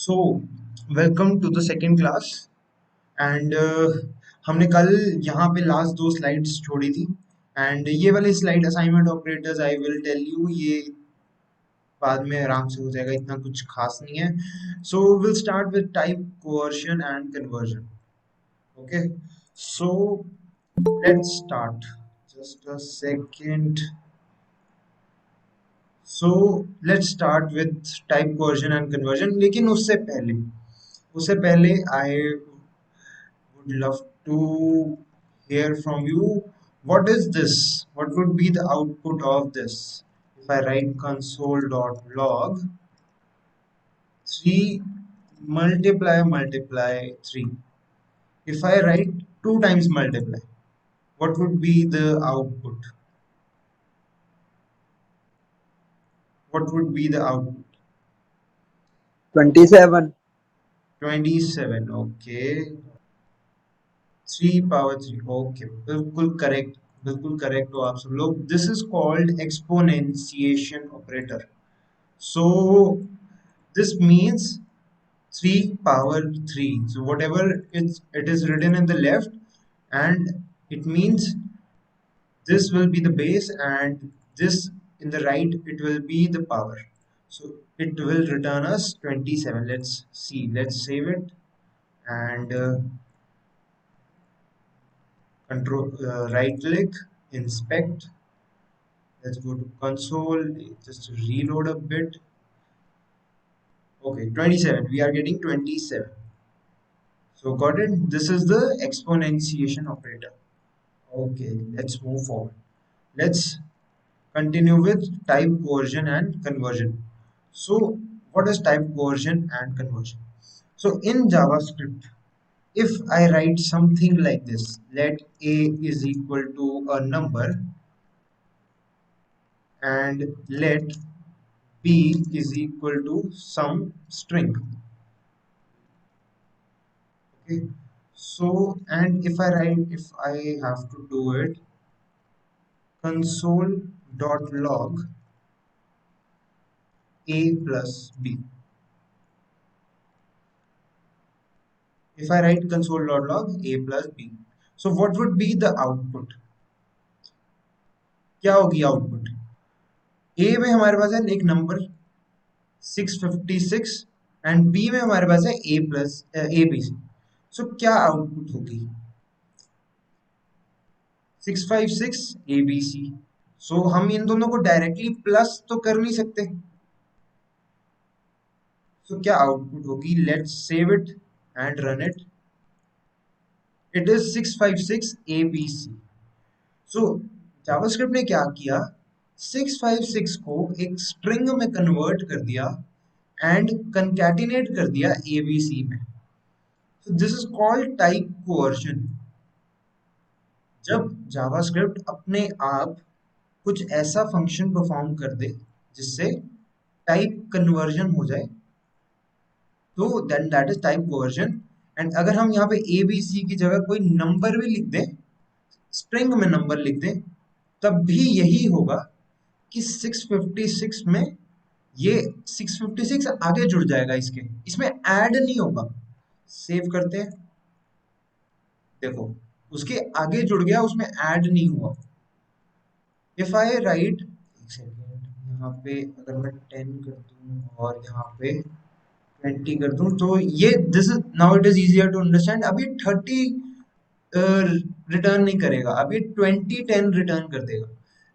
So welcome to the second class and हमने कल यहाँ पे लास्ट दो स्लाइड्स छोड़ी थी एंड ये वाली slide assignment operators I will tell you ये बाद में आराम से हो जाएगा, इतना कुछ खास नहीं है. So will start with type coercion and conversion. Okay, so let's start. Just a second. So let's start with type coercion and conversion, लेकिन उससे पहले आई would love to hear from you. What is this? What would be the output of this? If I write console.log 3 multiply 3. If I write 2 times multiply, what would be the output? What would be the output? 27. 27. Okay. 3 power 3. Okay. बिल्कुल correct. बिल्कुल correct हो आप सब लोग. This is called exponentiation operator. So this means 3 power 3. So whatever it is written in the left, and it means this will be the base, and this in the right it will be the power. So it will return us 27. Let's see. Let's save it and control right click, inspect. Let's go to console. Just reload a bit. Okay, 27. We are getting 27. So got it? This is the exponentiation operator. Okay, let's move forward. Let's continue with type coercion and conversion. So what is type coercion and conversion? So in JavaScript, if I write something like this, let a is equal to a number and let b is equal to some string. Okay, so and if I have to do it, console.log a plus b. If I write console.log a plus b, so what would be the output? क्या होगी output? ए में हमारे पास है एक number 656 and B में हमारे पास है ए plus ए B C. सो क्या आउटपुट होगी? 656 ए बी सी. सो हम इन दोनों को डायरेक्टली प्लस तो कर नहीं सकते. सो क्या आउटपुट होगी? Let's save it and run it. It is 656 A B C. So JavaScript ने क्या किया? 656 को एक स्ट्रिंग में कन्वर्ट कर दिया एंड कंकैटिनेट कर दिया एबीसी में. सो this is called type coercion. जब जावास्क्रिप्ट अपने आप कुछ ऐसा फंक्शन परफॉर्म कर दे जिससे टाइप कन्वर्जन हो जाए, तो then that is type coercion. And अगर हम यहाँ पे ए बी सी की जगह कोई नंबर भी लिख दें, स्ट्रिंग में नंबर लिख दें, तब भी यही होगा कि 656 में ये 656 आगे जुड़ जाएगा, इसमें ऐड नहीं होगा. सेव करते हैं, देखो उसके आगे जुड़ गया, उसमें ऐड नहीं हुआ. इफ आई राइट, एक सेकेंड, यहाँ पे अगर मैं 10 कर दूं और यहाँ पे 20 कर दूं, तो ये this is now it is easier to understand. अभी 30 रिटर्न नहीं करेगा, अभी 20 10 रिटर्न कर देगा.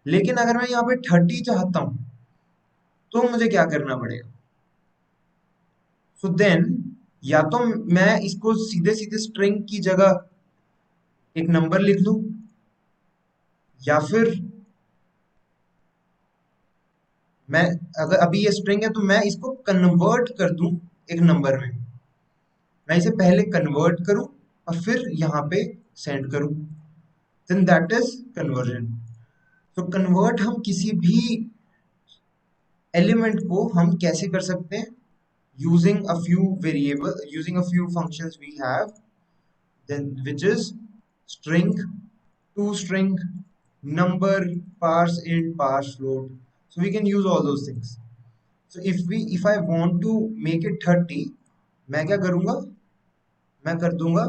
लेकिन अगर मैं यहाँ पे 30 चाहता हूँ तो मुझे क्या करना पड़ेगा? सो देन या तो मैं इसको सीधे सीधे स्ट्रिंग की जगह एक नंबर लिख लूं, या फिर मैं, अगर अभी ये स्ट्रिंग है तो मैं इसको कन्वर्ट कर दूं एक नंबर में. मैं इसे पहले कन्वर्ट करूं और फिर यहाँ पे सेंड करूं. Then that is conversion. तो कन्वर्ट हम किसी भी एलिमेंट को हम कैसे कर सकते हैं? using a few variable, using a few functions we have, then which is string, toString, number, parse int, parse float. So we can use all those things. So if I want to make it 30, मैं क्या करूंगा, मैं कर दूंगा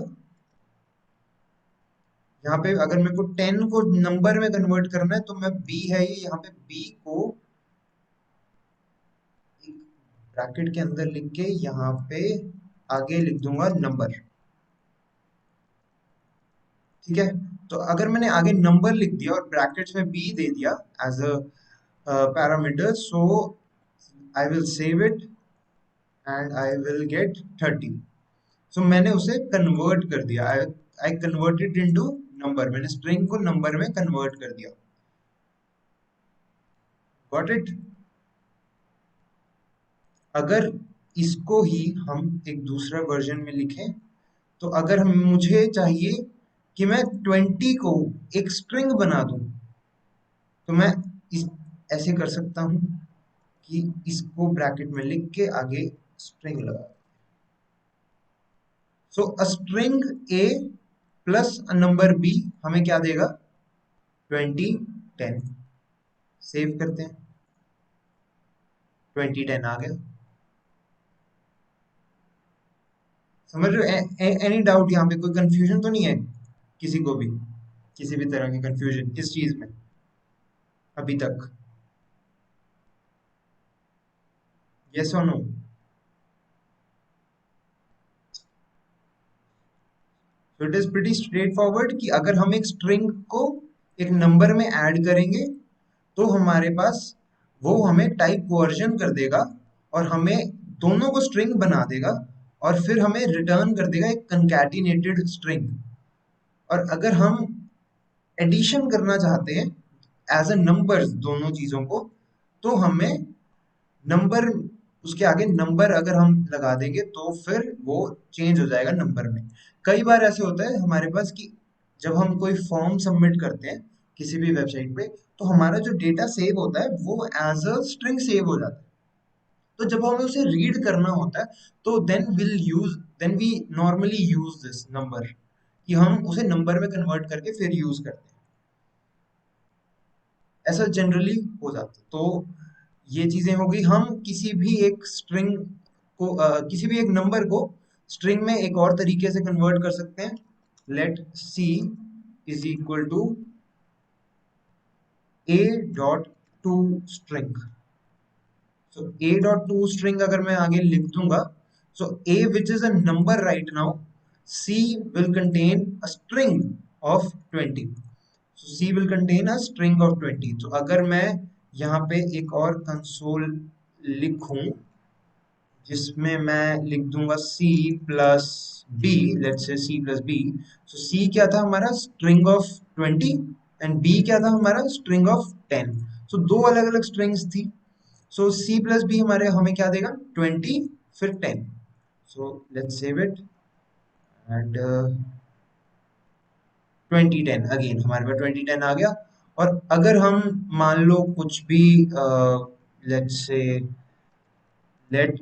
यहाँ पे, अगर मेरे को 10 को नंबर में कन्वर्ट करना है तो मैं बी है ये, यहाँ पे बी को एक ब्रैकेट के अंदर लिख के यहाँ पे आगे लिख दूंगा नंबर। ठीक है, तो अगर मैंने आगे नंबर लिख दिया और ब्रैकेट्स में बी दे दिया as a parameter, so I will save it and I will get 30। So मैंने उसे कन्वर्ट कर दिया, आई कन्वर्टेड इनटू नंबर, मैंने स्ट्रिंग को नंबर में कन्वर्ट कर दिया। Got it. अगर इसको ही हम एक दूसरा वर्जन में लिखें, तो अगर हम मुझे चाहिए कि मैं 20 को एक स्ट्रिंग बना दूं, तो मैं इस ऐसे कर सकता हूं कि इसको ब्रैकेट में लिख के आगे स्ट्रिंग लगा। So a string A plus a number B हमें क्या देगा, 20 10। सेव करते हैं, 20 10 आ गया। समझ रहे हो? एनी डाउट यहाँ पे, कोई कंफ्यूजन तो नहीं है किसी को भी, किसी भी तरह की कंफ्यूजन इस चीज में अभी तक? यस और no? So it is pretty straightforward कि अगर हम एक स्ट्रिंग को एक नंबर में ऐड करेंगे, तो हमारे पास वो हमें टाइप कोवर्जन कर देगा और हमें दोनों को स्ट्रिंग बना देगा, और फिर हमें रिटर्न कर देगा एक कंकैटिनेटेड स्ट्रिंग। और अगर हम एडिशन करना चाहते हैं एज अ नंबर्स दोनों चीजों को, तो हमें नंबर, उसके आगे नंबर अगर हम लगा देंगे तो फिर वो चेंज हो जाएगा नंबर में। कई बार ऐसे होता है हमारे पास कि जब हम कोई फॉर्म सबमिट करते हैं किसी भी वेबसाइट पे, तो हमारा जो डेटा सेव होता है वो एज अ स्ट्रिंग सेव हो जाता है। तो जब हमें उसे रीड करना होता है, तो then we normally use this number, कि हम उसे नंबर में कन्वर्ट करके फिर यूज करते हैं। ऐसा जनरली हो जाता है। तो ये चीजें हो गई, हम किसी भी एक स्ट्रिंग को किसी भी एक नंबर को स्ट्रिंग में एक और तरीके से कन्वर्ट कर सकते हैं। Let C is equal to a dot to string. So a dot to string अगर मैं आगे लिख दूंगा, सो a which is a number right now, c will contain a string of 20। so c will contain a string of 20। तो अगर मैं यहाँ पे एक और कंसोल लिखूं जिसमें मैं लिख दूंगा c plus b, let's say c plus b। So c क्या था हमारा, स्ट्रिंग ऑफ 20, एंड b क्या था हमारा, स्ट्रिंग ऑफ 10। सो दो अलग अलग स्ट्रिंग्स थी। सो c प्लस b हमारे हमें क्या देगा, 20 फिर 10। So let's save it and 20 10 again हमारे पास 20 10 आ गया। और अगर हम मान लो कुछ भी, let's say let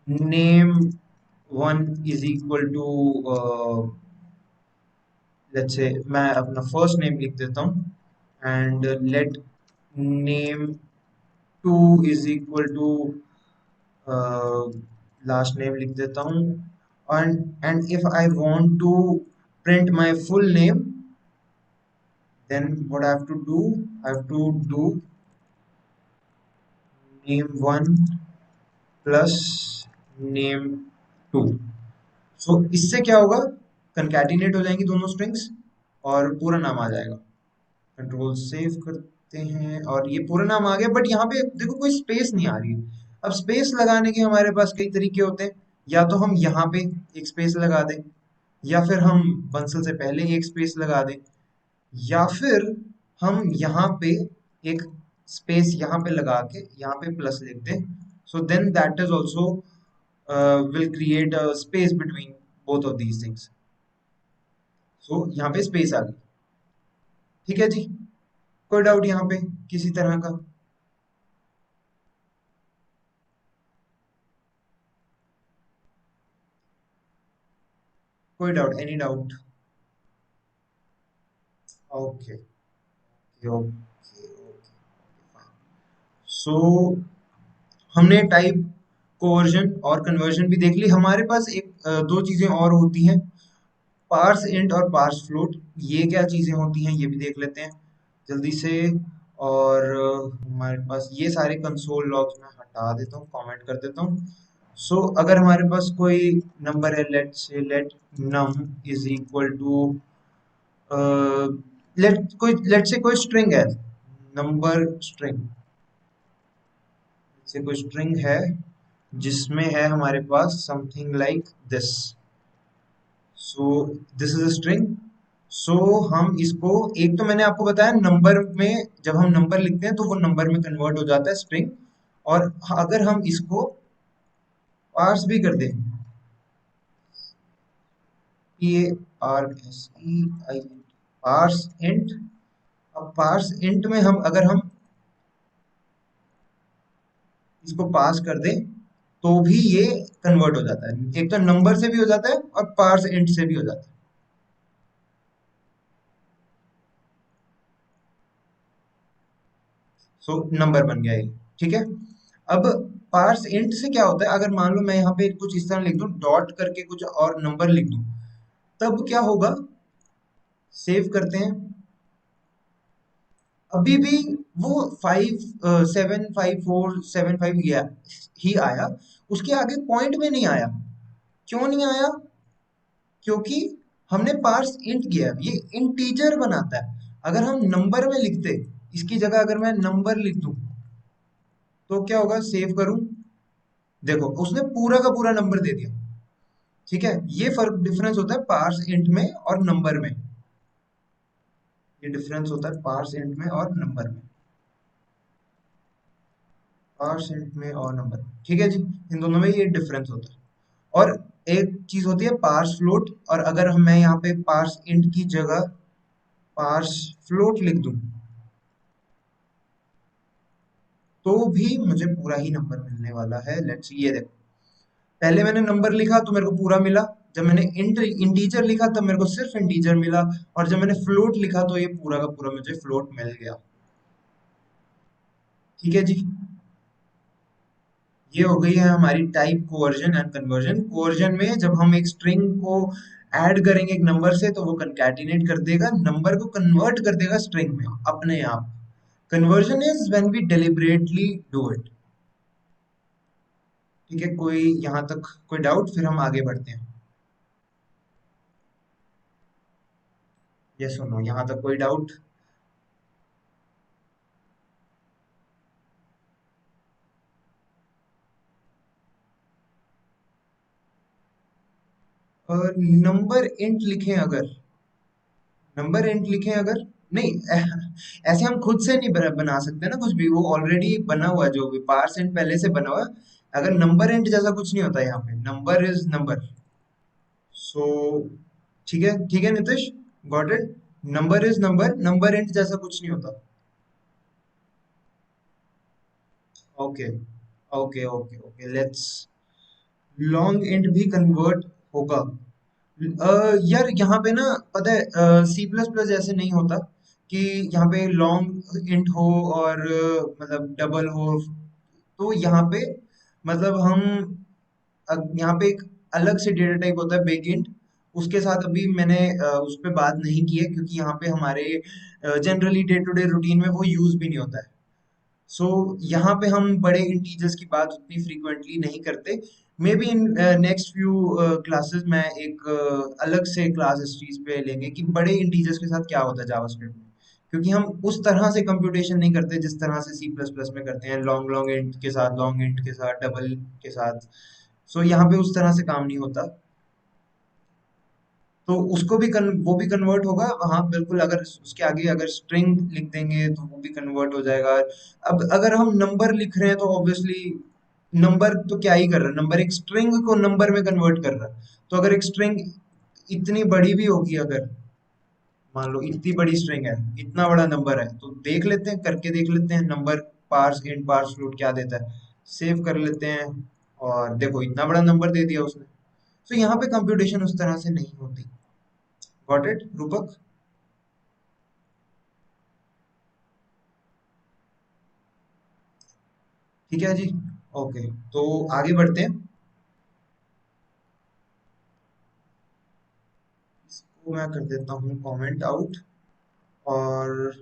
name one is equal to, let's say मैं अपना फर्स्ट नेम लिख देता हूँ and let name two is equal to last name लिख देता हूँ। And if I want to print my full name, then what I have to do, I have to do name 1 plus name 2। सो इससे क्या होगा, concatenate हो जाएंगी दोनों strings और पूरा नाम आ जाएगा। कंट्रोल सेव करते हैं और ये पूरा नाम आ गया, बट यहाँ पे देखो कोई स्पेस नहीं आ रही है। अब स्पेस लगाने के हमारे पास कई तरीके होते हैं, या तो हम यहाँ पे एक स्पेस लगा दें, या फिर हम बंसल से पहले ही एक स्पेस लगा दें, या फिर हम यहाँ पे एक स्पेस यहाँ पे लगा के यहाँ पे प्लस लिख दें। So then that is also will create a space between both of these things. So यहाँ पे स्पेस आ गई। ठीक है जी, कोई डाउट यहाँ पे किसी तरह का? कोई doubt, any doubt? Okay okay okay. So हमने टाइप कोवर्जन और कन्वर्जन भी देख ली। हमारे पास एक दो चीजें और होती हैं, पार्स इंट और पार्स फ्लोट। ये क्या चीजें होती हैं ये भी देख लेते हैं जल्दी से। और हमारे पास ये सारे कंसोल लॉग्स में हटा देता हूँ, कमेंट कर देता हूँ। सो अगर हमारे पास कोई नंबर है, let num is equal to, let say कोई स्ट्रिंग है, नंबर स्ट्रिंग से कोई स्ट्रिंग है जिसमें है हमारे पास something like this. So this is a string. So हम इसको, एक तो मैंने आपको बताया नंबर में जब हम नंबर लिखते हैं तो वो नंबर में कन्वर्ट हो जाता है स्ट्रिंग। और अगर हम इसको पार्स भी कर दें, P A R S E I, parse int. अब पार्स इंट में हम अगर हम इसको पास कर दें तो भी ये कन्वर्ट हो जाता है, एक तो नंबर से भी हो जाता है और पार्स इंट से भी हो जाता है। सो नंबर बन गया ये, ठीक है। अब पार्स इंट से क्या होता है, अगर मान लो मैं यहाँ पे कुछ इस तरह लिख दूं, डॉट करके कुछ और नंबर लिख दूं, तब क्या होगा, सेव करते हैं, अभी भी वो 5 7 5 4 7 5 ही आया, उसके आगे पॉइंट में नहीं आया। क्यों नहीं आया? क्योंकि हमने पार्स इंट किया है, ये इंटीजर बनाता है। अगर हम नंबर में लिखते, इसकी जगह अगर मैं नंबर लिख दूं तो क्या होगा, सेव करूं, देखो उसने पूरा का पूरा नंबर दे दिया। ठीक है, ये फर्क डिफरेंस होता है पार्स इंट में और नंबर में। ये डिफरेंस होता है पार्स इंट में और नंबर में, पार्स इंट में और नंबर में, ठीक है जी। इन दोनों में ये डिफरेंस होता है। और एक चीज होती है पार्स फ्लोट, और अगर हम मैं यहाँ पे पार्स इंट की जगह पार्स फ्लोट लिख दूं तो भी मुझे पूरा ही नंबर मिलने वाला है। लेट्स ये देखो, पहले मैंने नंबर लिखा तो मेरे को पूरा मिला, जब मैंने इंटीजर लिखा तब मेरे को सिर्फ इंटीजर मिला, और जब मैंने फ्लोट लिखा तो ये पूरा का पूरा मुझे फ्लोट मिल गया। ठीक है जी, ये हो गई है हमारी type coercion and conversion. Coercion में जब हम एक स्ट्रिंग को ऐड करेंगे एक नंबर से तो वो कंकैटिनेट कर देगा, नंबर को कन्वर्ट कर देगा स्ट्रिंग में अपने आप। Conversion is when we deliberately do it. ठीक है, कोई यहाँ तक कोई डाउट, फिर हम आगे बढ़ते हैं। ये सुनो, यहाँ तक कोई डाउट? नंबर इंट लिखें अगर, नंबर इंट लिखें अगर, नहीं ऐसे हम खुद से नहीं बना सकते ना कुछ भी, वो ऑलरेडी बना हुआ है, जो भी पार्स इंट पहले से बना हुआ है। अगर नंबर इंट जैसा कुछ नहीं होता यहाँ पे, नंबर इज नंबर। सो ठीक है Nitish, got it. Number is number, number int जैसा कुछ नहीं होता। Okay okay okay okay, let's, long int भी कन्वर्ट होगा। यार यहाँ पे ना, पता है सी प्लस प्लस ऐसे नहीं होता कि यहाँ पे लॉन्ग इंट हो और मतलब डबल हो। तो यहाँ पे मतलब हम यहाँ पे एक अलग से डेटा टाइप होता है बिग इंट, उसके साथ अभी मैंने उस पर बात नहीं की है क्योंकि यहाँ पे हमारे generally day to day routine में वो यूज भी नहीं होता है। सो यहाँ पे हम बड़े इंटीजर्स की बात उतनी फ्रीक्वेंटली नहीं करते। May be in next few classes में एक अलग से क्लास इस चीज पे लेंगे कि बड़े इंटीजर्स के साथ क्या होता है जावास्क्रिप्ट में, क्योंकि हम उस तरह से कंप्यूटेशन नहीं करते जिस तरह से सी प्लस प्लस में करते हैं, लॉन्ग लॉन्ग इंट के साथ, लॉन्ग इंट के साथ, डबल के साथ। सो यहाँ पे उस तरह से काम नहीं होता। तो उसको भी वो भी कन्वर्ट होगा, हाँ बिल्कुल। अगर उसके आगे अगर स्ट्रिंग लिख देंगे तो वो भी कन्वर्ट हो जाएगा। अब अगर हम नंबर लिख रहे हैं तो ऑब्वियसली नंबर तो क्या ही कर रहा है, नंबर एक स्ट्रिंग को नंबर में कन्वर्ट कर रहा है। तो अगर एक स्ट्रिंग इतनी बड़ी भी होगी, अगर मान लो इतनी बड़ी स्ट्रिंग है, इतना बड़ा नंबर है, तो देख लेते हैं, करके देख लेते हैं number parse int parse float क्या देता है। सेव कर लेते हैं, और देखो इतना बड़ा नंबर दे दिया उसने। तो यहाँ पे कंप्यूटेशन उस तरह से नहीं होती। गॉट इट रूपक? ठीक है जी। ओके, तो आगे बढ़ते हैं। इसको मैं कर देता हूँ कमेंट आउट। और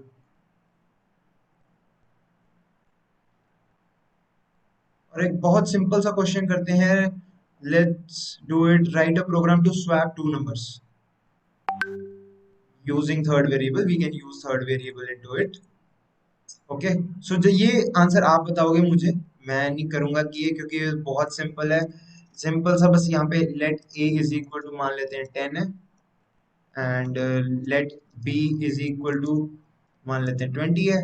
एक बहुत सिंपल सा क्वेश्चन करते हैं। Let's do it, write a program to swap two numbers using third variable. We can use third variable into it. Okay, so जो ये आंसर आप बताओगे मुझे, मैं नहीं करूंगा कि ये, क्योंकि ये बहुत सिंपल है। सिंपल सा, बस यहाँ पे let a is equal to मान लेते हैं 10 है, and let b is equal to मान लेते हैं 20 है।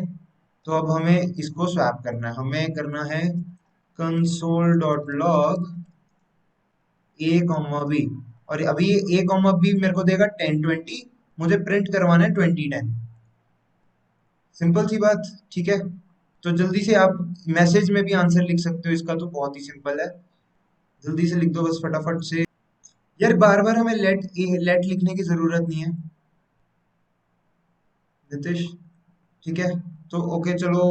तो अब हमें इसको स्वैप करना है, हमें करना है console dot log a comma b। और अभी ये a कॉमा b मेरे को देगा 10 20, मुझे प्रिंट करवाना है 20 10। सिंपल सी बात, ठीक है। तो जल्दी से आप मैसेज में भी आंसर लिख सकते हो इसका, तो बहुत ही सिंपल है। जल्दी से लिख दो बस फटाफट से। यार बार बार हमें लेट लिखने की जरूरत नहीं है नितिश, ठीक है। तो ओके चलो,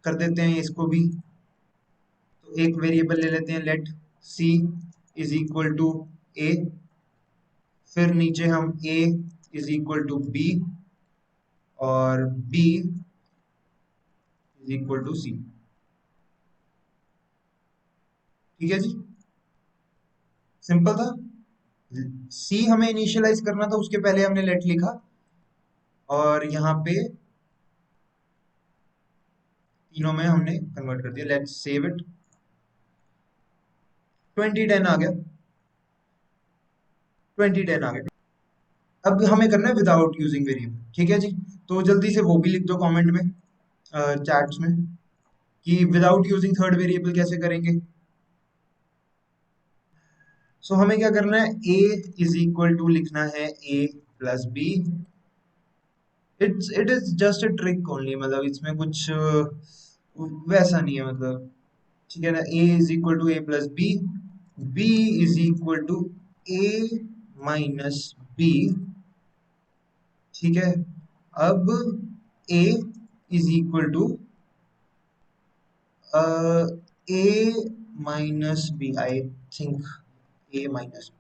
कर देते हैं इसको भी। तो एक वेरिएबल ले लेते हैं, let C is equal to A. फिर नीचे हम A is equal to B और B is equal to C. ठीक है जी, सिंपल था। सी हमें इनिशियलाइज करना था, उसके पहले हमने लेट लिखा। और यहाँ पे तीनों में हमने कन्वर्ट कर दिया। Let's save it. 20 10 आ गया, 20 10 आ गया। अब हमें करना है विदाउट यूजिंग वेरिएबल, ठीक है जी। तो जल्दी से वो भी लिख दो कमेंट में, चैट्स में, कि विदाउट यूजिंग थर्ड वेरिएबल कैसे करेंगे। सो हमें क्या करना है, a इज इक्वल टू लिखना है a plus B. It is just a trick only, मतलब इसमें कुछ वैसा नहीं है, मतलब ठीक है ना। a is equal to a plus B, b is equal to a minus B, ठीक है। अब a is equal to a minus B, I think a minus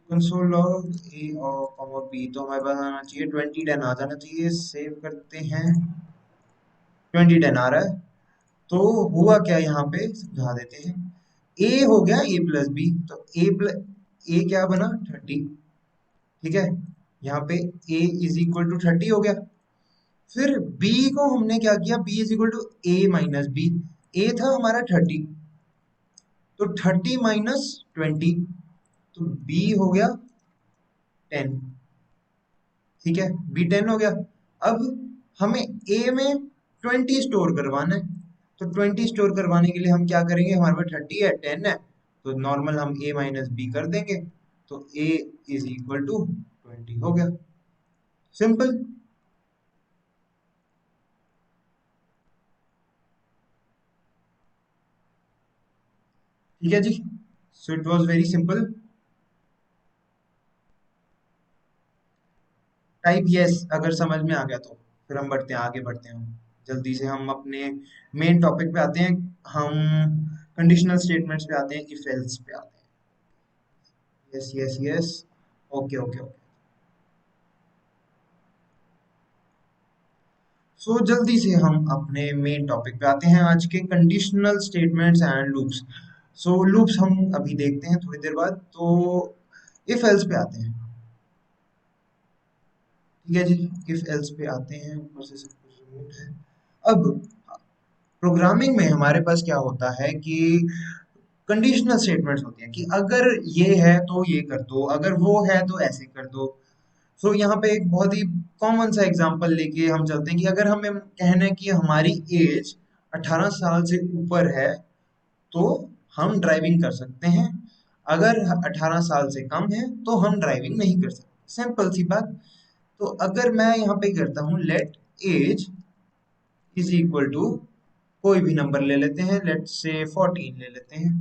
console log a और कॉमा b, तो हमारे पास आना चाहिए 20 10 आ जाना चाहिए। सेव करते हैं, 20 10 आ रहा है। तो हुआ क्या यहाँ पे समझा देते हैं। a हो गया a प्लस बी, तो a क्या बना 30, ठीक है। यहाँ पे a इज इक्वल टू 30 हो गया। फिर b को हमने क्या किया, b is equal to a minus B. a था हमारा 30, तो 30 - 20, तो b हो गया 10, ठीक है। B10 हो गया। अब हमें A में 20 स्टोर करवाना है, तो 20 स्टोर करवाने के लिए हम क्या करेंगे, हमारे पास 30 है, 10 है, तो नॉर्मल हम A माइनस बी कर देंगे। तो A इज इक्वल टू 20 हो गया, सिंपल। ठीक है जी, so it was very simple. Type yes अगर समझ में आ गया तो फिर हम बढ़ते हैं, आगे बढ़ते हैं हम। जल्दी से हम अपने मेन टॉपिक पे आते हैं। हम कंडीशनल स्टेटमेंट्स पे आते हैं, इफ एल्स पे आते हैं। Yes yes yes, okay okay okay. So जल्दी से हम अपने मेन टॉपिक पे आते हैं, आज के conditional statements and loops. So loops हम अभी देखते हैं थोड़ी देर बाद। तो इफ एल्स पे आते हैं, ठीक है जी। इफ एल्स पे आते हैं, ऊपर से सब कुछ रिमूव है। अब प्रोग्रामिंग में हमारे पास क्या होता है कि कंडीशनल स्टेटमेंट्स होती हैं, कि अगर ये है तो ये कर दो, अगर वो है तो ऐसे कर दो। सो यहाँ पे एक बहुत ही कॉमन सा एग्जांपल लेके हम चलते हैं, कि अगर हमें कहना है कि हमारी एज 18 साल से ऊपर है, तो हम ड्राइविंग कर सकते हैं। अगर 18 साल से कम है तो हम ड्राइविंग नहीं कर सकते, सिंपल सी बात। तो अगर मैं यहाँ पे करता हूँ let age is equal to कोई भी नंबर ले लेते हैं, लेट से 14 ले लेते हैं,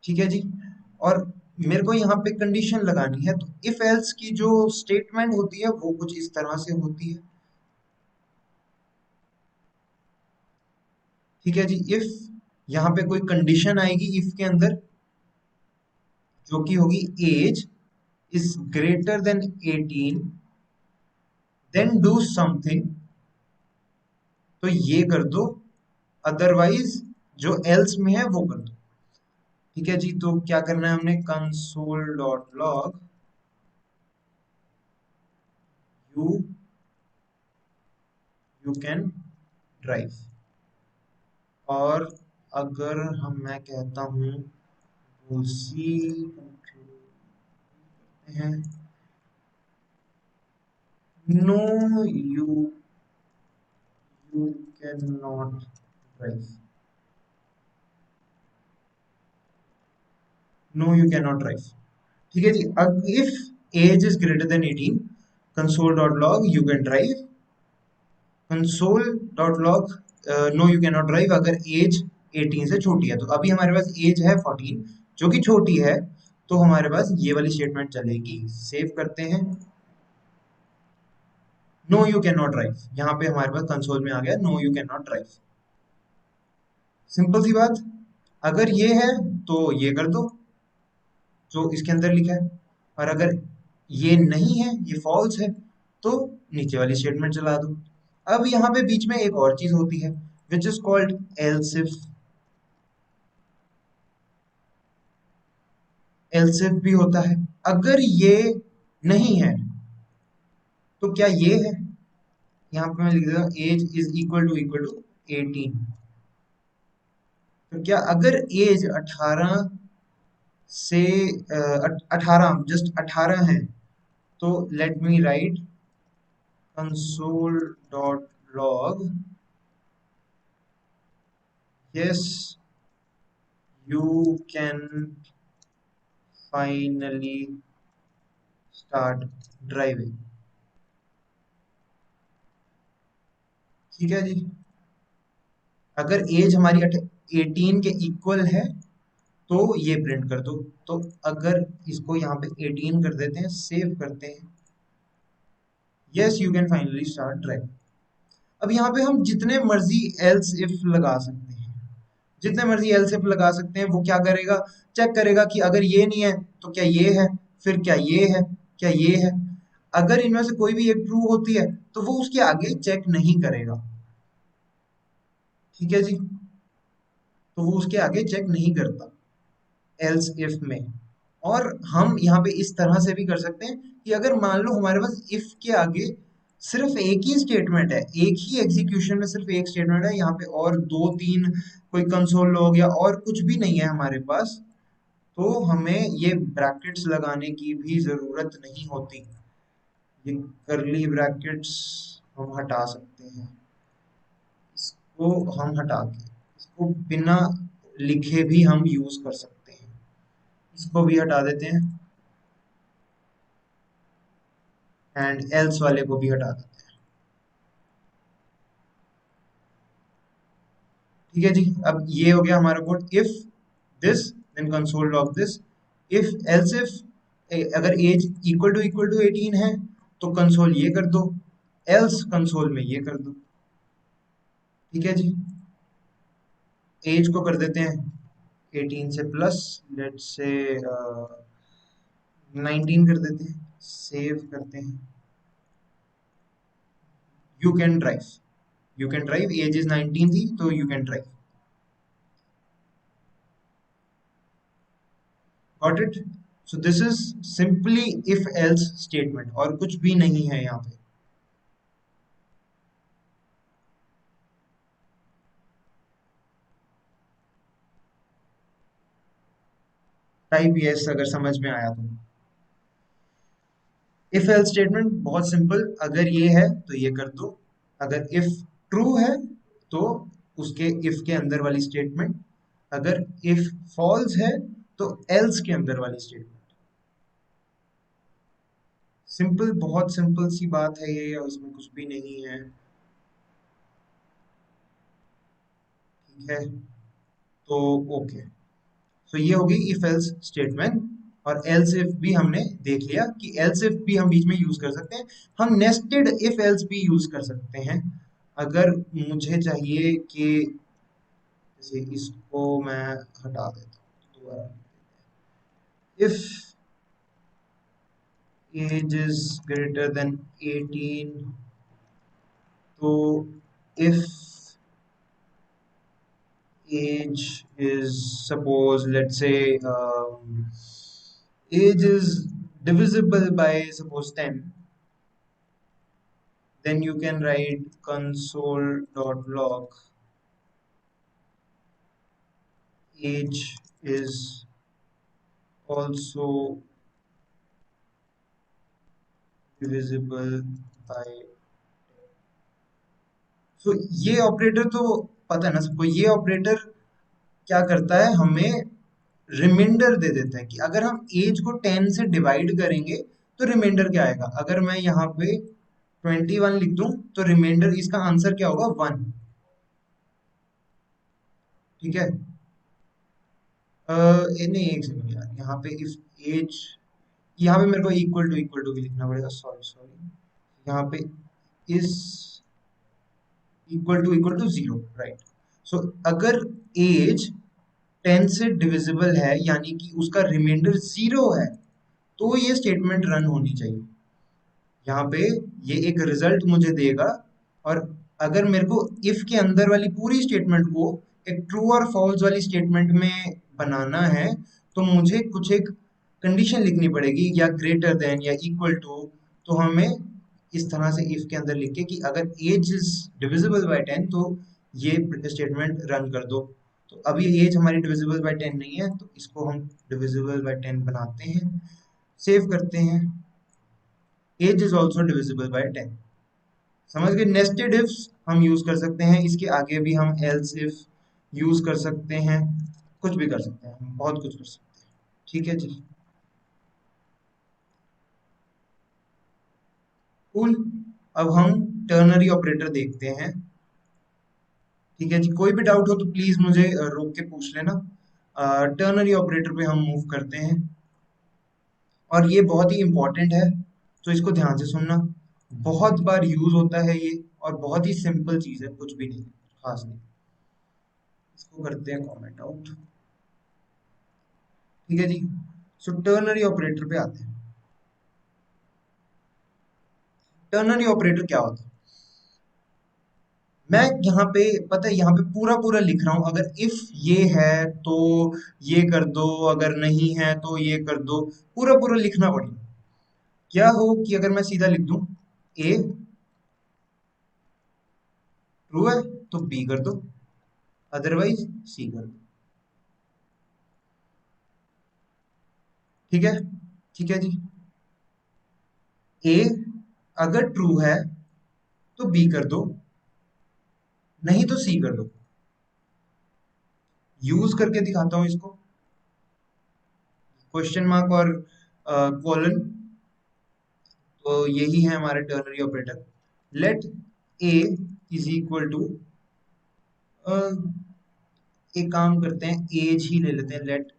ठीक है जी। और मेरे को यहाँ पे कंडीशन लगानी है, तो इफ एल्स की जो स्टेटमेंट होती है वो कुछ इस तरह से होती है, ठीक है जी। इफ यहाँ पे कोई कंडीशन आएगी इफ के अंदर, जो कि होगी age is greater than 18, then do something, तो ये कर दो, अदरवाइज जो एल्स में है वो कर दो। ठीक है जी, तो क्या करना है हमने, console dot log you you can drive, और अगर हम मैं कहता हूँ उसी हैं, no you you can not drive, no you can not drive. ठीक है जी, अब if age is greater than 18, console dot log you can drive, console dot log no you can not drive अगर एज 18 से छोटी है। तो अभी हमारे पास एज है 14 जो कि छोटी है, तो हमारे पास ये वाली स्टेटमेंट चलेगी। सेव करते हैं, no you can not drive, यहाँ पे हमारे पास कंसोल में आ गया no you can not drive. Simple सी बात, अगर ये है तो ये कर दो जो इसके अंदर लिखा है, और अगर ये नहीं है, ये फॉल्स है, तो नीचे वाली स्टेटमेंट चला दो। अब यहाँ पे बीच में एक और चीज होती है which is called else if. Else if भी होता है, अगर ये नहीं है तो क्या ये है, यहाँ पे मैं लिख देता हूँ एज इज इक्वल टू 18। तो क्या अगर एज 18 से 18 जस्ट 18 है, तो let me right console dot log yes you can finally start driving. ठीक है जी, अगर एज हमारी 18 के इक्वल है तो ये प्रिंट कर दो। तो अगर इसको यहाँ पे 18 कर देते हैं, सेव करते हैं, yes you can finally start driving. अब यहाँ पे हम जितने मर्जी एल्स इफ लगा सकते हैं, जितने मर्जी एल्स इफ लगा सकते हैं। वो क्या करेगा, चेक करेगा कि अगर ये नहीं है तो क्या ये है, फिर क्या ये है, क्या ये है। अगर इनमें से कोई भी एक ट्रू होती है तो वो उसके आगे चेक नहीं करेगा। ठीक है जी, तो वो उसके आगे चेक नहीं करता एल्स इफ में। और हम यहाँ पे इस तरह से भी कर सकते हैं कि अगर मान लो हमारे पास इफ के आगे सिर्फ एक ही स्टेटमेंट है, एक ही एग्जीक्यूशन में सिर्फ एक स्टेटमेंट है, यहाँ पे और दो तीन कोई कंसोल लॉग या और कुछ भी नहीं है हमारे पास, तो हमें ये ब्रैकेट्स लगाने की भी जरूरत नहीं होती। ये करली ब्रैकेट्स हम हटा सकते हैं, इसको हम हटा के इसको बिना लिखे भी हम यूज कर सकते हैं। इसको भी हटा देते हैं एंड एल्स वाले को भी हटा देते हैं। ठीक है जी, अब ये हो गया हमारा code, if this then console log this, if else if अगर एज इक्वल टू 18 है तो कंसोल ये कर दो, एल्स कंसोल में ये कर दो। ठीक है जी, एज को कर देते हैं 18 से प्लस, लेट्स से 19 कर देते हैं, सेव करते हैं, you can drive, you can drive, age is 19 थी तो you can drive. Got it. So this is simply if else statement, और कुछ भी नहीं है यहाँ पे। टाइप यस अगर समझ में आया तो। इफ एल्स स्टेटमेंट बहुत सिंपल, अगर ये है तो ये कर दो, अगर इफ ट्रू है तो उसके इफ के अंदर वाली स्टेटमेंट, अगर इफ फॉल्स है तो एल्स के अंदर वाली स्टेटमेंट। सिंपल, बहुत सिंपल सी बात है ये, और इसमें कुछ भी नहीं है। ठीक है, तो ओके, तो ये होगी इफ एल्स स्टेटमेंट। और एल्स इफ भी हमने देख लिया कि एल्स इफ भी हम बीच में यूज कर सकते हैं। हम नेस्टेड इफ एल्स भी यूज कर सकते हैं। अगर मुझे चाहिए कि इसको मैं हटा देता हूँ दोबारा। If age is greater than 18, तो if age is, suppose, let's say, age is divisible by suppose 10, then you can write console.log age is also divisible by, so ये ऑपरेटर तो पता है ना सबको, ये ऑपरेटर क्या करता है, हमें रिमाइंडर दे देता है कि अगर हम एज को 10 से डिवाइड करेंगे तो रिमाइंडर क्या आएगा। अगर मैं यहाँ पे 21 लिख दूं तो रिमाइंडर, इसका आंसर क्या होगा, 1। ठीक है। नहीं, एक सेकंड यार, यहाँ पे इफ एज, यहाँ पे मेरे को इक्वल टू भी लिखना पड़ेगा, सॉरी सॉरी। यहाँ पे इज इक्वल टू 0, राइट। सो अगर एज 10 से डिविजिबल है, यानी कि उसका रिमाइंडर 0 है, तो ये स्टेटमेंट रन होनी चाहिए। यहाँ पे ये एक रिजल्ट मुझे देगा, और अगर मेरे को इफ के अंदर वाली पूरी स्टेटमेंट को एक ट्रू और फॉल्स वाली स्टेटमेंट में बनाना है, तो मुझे कुछ एक कंडीशन लिखनी पड़ेगी, या ग्रेटर देन या इक्वल टू। तो हमें इस तरह से इफ के अंदर लिख के कि अगर एज इज डिविजिबल बाय 10, तो ये स्टेटमेंट रन कर दो। तो अब ये एज हमारी डिविजिबल बाय 10 नहीं है, तो इसको हम डिविजिबल बाय 10 बनाते हैं, सेव करते हैं। Age is also divisible by 10। समझ गए। नेस्टेड इफ्स हम यूज कर सकते हैं, इसके आगे भी हम एल्स इफ यूज कर सकते हैं, कुछ भी कर सकते हैं, हम बहुत कुछ कर सकते हैं। ठीक है जी, कूल। अब हम टर्नरी ऑपरेटर देखते हैं। ठीक है जी, कोई भी डाउट हो तो प्लीज मुझे रोक के पूछ लेना। टर्नरी ऑपरेटर पे हम मूव करते हैं, और ये बहुत ही इंपॉर्टेंट है, तो इसको ध्यान से सुनना। बहुत बार यूज होता है ये, और बहुत ही सिंपल चीज है, कुछ भी नहीं खास नहीं। इसको करते हैं कमेंट आउट। ठीक है जी। सो टर्नरी ऑपरेटर पे आते हैं। टर्नरी ऑपरेटर क्या होता है, मैं यहाँ पे, पता है, यहाँ पे पूरा पूरा लिख रहा हूँ। अगर इफ ये है तो ये कर दो, अगर नहीं है तो ये कर दो, पूरा पूरा लिखना पड़ेगा। क्या हो कि अगर मैं सीधा लिख दूं ए ट्रू है तो बी कर दो, अदरवाइज सी कर दो। ठीक है। ठीक है जी। ए अगर ट्रू है तो बी कर दो, नहीं तो सी कर दो। यूज करके दिखाता हूं इसको, क्वेश्चन मार्क और कॉलन, तो यही है हमारे ternary operator. Let A is equal to, एक काम करते हैं, एज ही ले लेते हैं। Let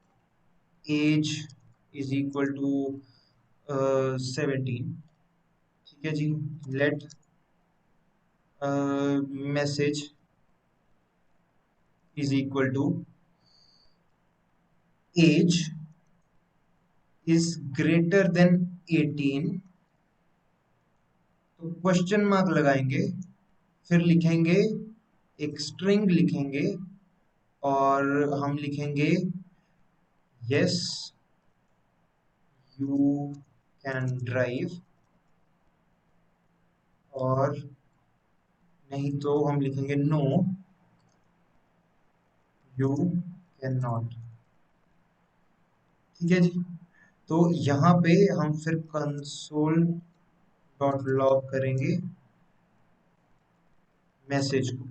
age is equal to 17। ठीक है जी। Let message is equal to age is greater than 18। तो क्वेश्चन मार्क लगाएंगे, फिर लिखेंगे, एक स्ट्रिंग लिखेंगे, और हम लिखेंगे यस यू कैन ड्राइव, और नहीं तो हम लिखेंगे नो यू कैन नॉट। ठीक है जी। तो यहाँ पे हम फिर कंसोल डॉट लॉग करेंगे मैसेज को।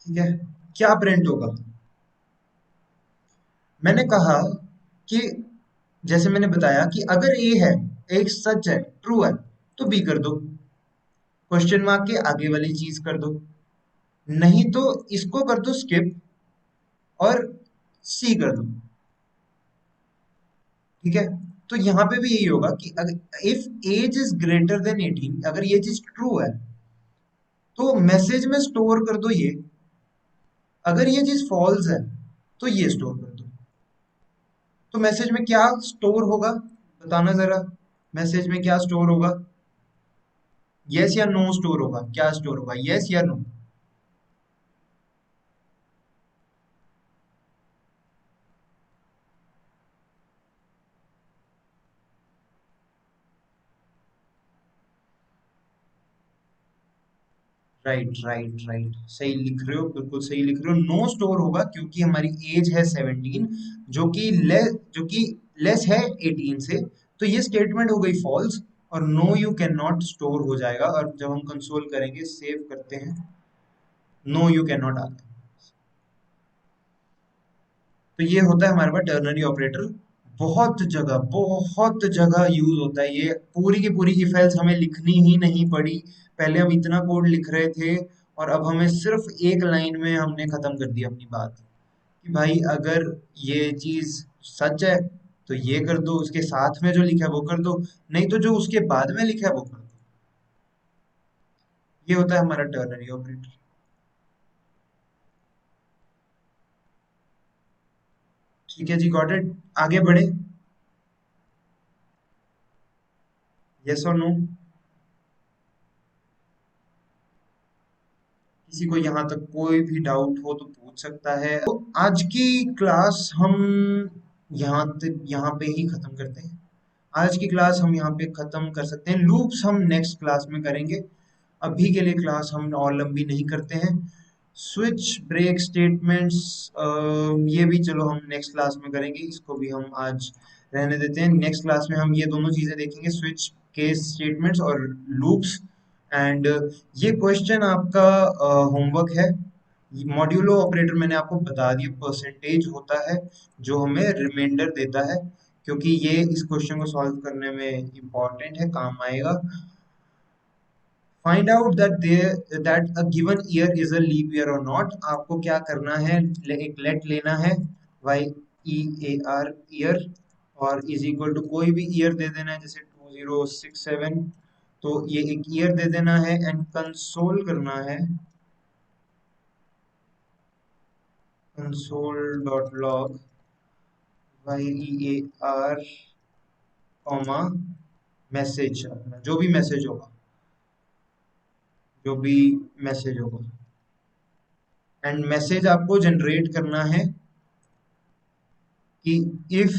ठीक है। क्या प्रिंट होगा, मैंने कहा कि जैसे मैंने बताया कि अगर ए है, एक सच है, ट्रू है, तो बी कर दो, क्वेश्चन मार्क के आगे वाली चीज कर दो, नहीं तो इसको कर दो स्किप, और सी कर दो। ठीक है। तो यहाँ पे भी यही होगा कि अगर if age is greater than 18, अगर ये चीज ट्रू है तो मैसेज में स्टोर कर दो ये, अगर ये चीज फॉल्स है तो ये स्टोर कर दो। तो मैसेज में क्या स्टोर होगा, बताना जरा। मैसेज में क्या स्टोर होगा? यस या नो स्टोर होगा? क्या स्टोर होगा, यस या नो? राइट राइट राइट, सही लिख रहे हो, बिल्कुल सही लिख रहे हो। नो स्टोर होगा क्योंकि हमारी एज है 17, जो कि जो कि लेस है 18 से। तो ये स्टेटमेंट हो गई फॉल्स, और no you can not store हो जाएगा। और जब हम कंसोल करेंगे, सेव करते हैं, नो यू कैन नॉट आ गया। तो ये होता है हमारे पास टर्नरी ऑपरेटर। बहुत जगह यूज होता है ये। पूरी की पूरी इफ एल्स हमें लिखनी ही नहीं पड़ी। पहले हम इतना कोड लिख रहे थे, और अब हमें सिर्फ एक लाइन में हमने खत्म कर दिया अपनी बात, कि भाई अगर ये चीज सच है तो ये कर दो, उसके साथ में जो लिखा है वो कर दो, नहीं तो जो उसके बाद में लिखा है वो कर दो। ये होता है हमारा टर्नरी ऑपरेटर। ठीक है जी, गॉट इट। आगे बढ़े। यस और नो? किसी को यहाँ तक कोई भी डाउट हो तो पूछ सकता है। तो आज की क्लास हम यहाँ पे ही खत्म करते हैं। आज की क्लास हम यहाँ पे खत्म कर सकते हैं। लूप्स हम नेक्स्ट क्लास में करेंगे। अभी के लिए क्लास हम और लंबी नहीं करते हैं। स्विच ब्रेक स्टेटमेंट्स, ये भी चलो हम नेक्स्ट क्लास में करेंगे, इसको भी हम आज रहने देते हैं। नेक्स्ट क्लास में हम ये दोनों चीजें देखेंगे, स्विच केस स्टेटमेंट्स और लूप्स। एंड ये क्वेश्चन आपका होमवर्क है। मॉड्यूलो ऑपरेटर मैंने आपको बता दिया, परसेंटेज होता है जो हमें रिमाइंडर देता है, क्योंकि ये इस क्वेश्चन को सॉल्व करने में इम्पोर्टेंट है, काम आएगा। Find out that a given year is a leap year और नॉट। आपको क्या करना है, एक लेट लेना है, Y E A R, year, और इज इक्वल टू कोई भी ईयर दे देना है, जैसे 2067। तो ये एक ईयर दे देना है, एंड कंसोल करना है, console dot log Y E A R, comma, message, अपना जो भी मैसेज होगा, जो भी मैसेज होगा। एंड मैसेज आपको जनरेट करना है कि इफ,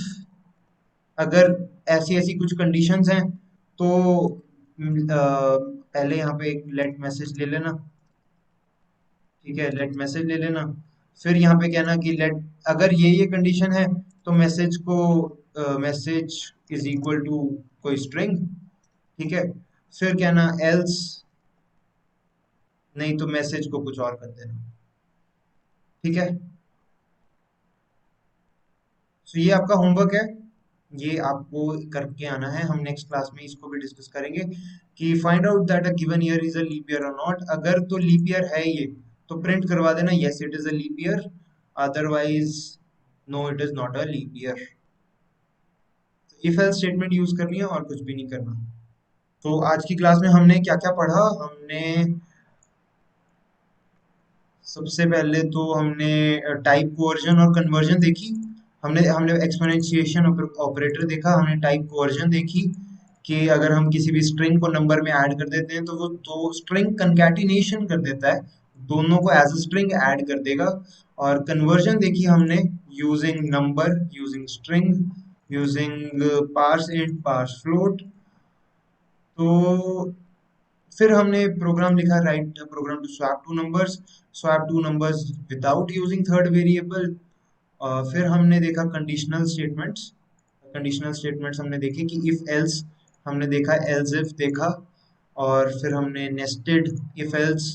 अगर ऐसी ऐसी कुछ कंडीशंस हैं, तो पहले यहाँ पे एक लेट मैसेज ले लेना। ठीक है, लेट मैसेज ले लेना। फिर यहाँ पे कहना कि लेट, अगर ये कंडीशन है, तो मैसेज को, मैसेज इज इक्वल टू कोई स्ट्रिंग। ठीक है, फिर कहना एल्स, नहीं तो मैसेज को कुछ और कर देना। ठीक है, तो ये आपका होमवर्क है, ये आपको करके आना है। हम नेक्स्ट क्लास में इसको भी डिस्कस करेंगे कि find out that a given year is a leap year और नॉट। अगर तो लीप ईयर है ये, तो प्रिंट करवा देना yes it is a leap year, otherwise no it is not a leap year. If else statement use करनी है, और कुछ भी नहीं करना। तो आज की क्लास में हमने क्या क्या पढ़ा? हमने सबसे पहले तो हमने टाइप कोवर्जन और कन्वर्जन देखी। हमने हमने एक्सपोनेंशिएशन ऑपरेटर देखा। हमने टाइप कोवर्जन देखी, कि अगर हम किसी भी स्ट्रिंग को नंबर में ऐड कर देते हैं, तो वो दो स्ट्रिंग कंकैटिनेशन कर देता है, दोनों को एज अ स्ट्रिंग ऐड कर देगा। और कन्वर्जन देखी हमने, using number, using string, using parse int, parse float. तो फिर हमने प्रोग्राम लिखा, write program to swap two numbers, swap two numbers without using third variable. फिर हमने देखा कंडीशनल स्टेटमेंट्स। कंडीशनल स्टेटमेंट्स हमने देखे कि इफ एल्स, हमने देखा एल्स इफ देखा। और फिर हमने नेस्टेड इफ एल्स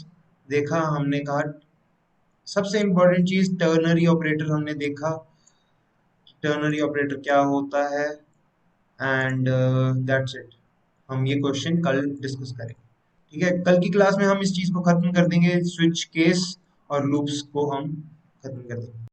देखा। हमने कहा सबसे इम्पोर्टेंट चीज टर्नरी ऑपरेटर हमने देखा, टर्नरी ऑपरेटर क्या होता है। And that's it. हम ये क्वेश्चन कल डिस्कस करेंगे। ठीक है, कल की क्लास में हम इस चीज को खत्म कर देंगे, स्विच केस और लूप्स को हम खत्म कर देंगे।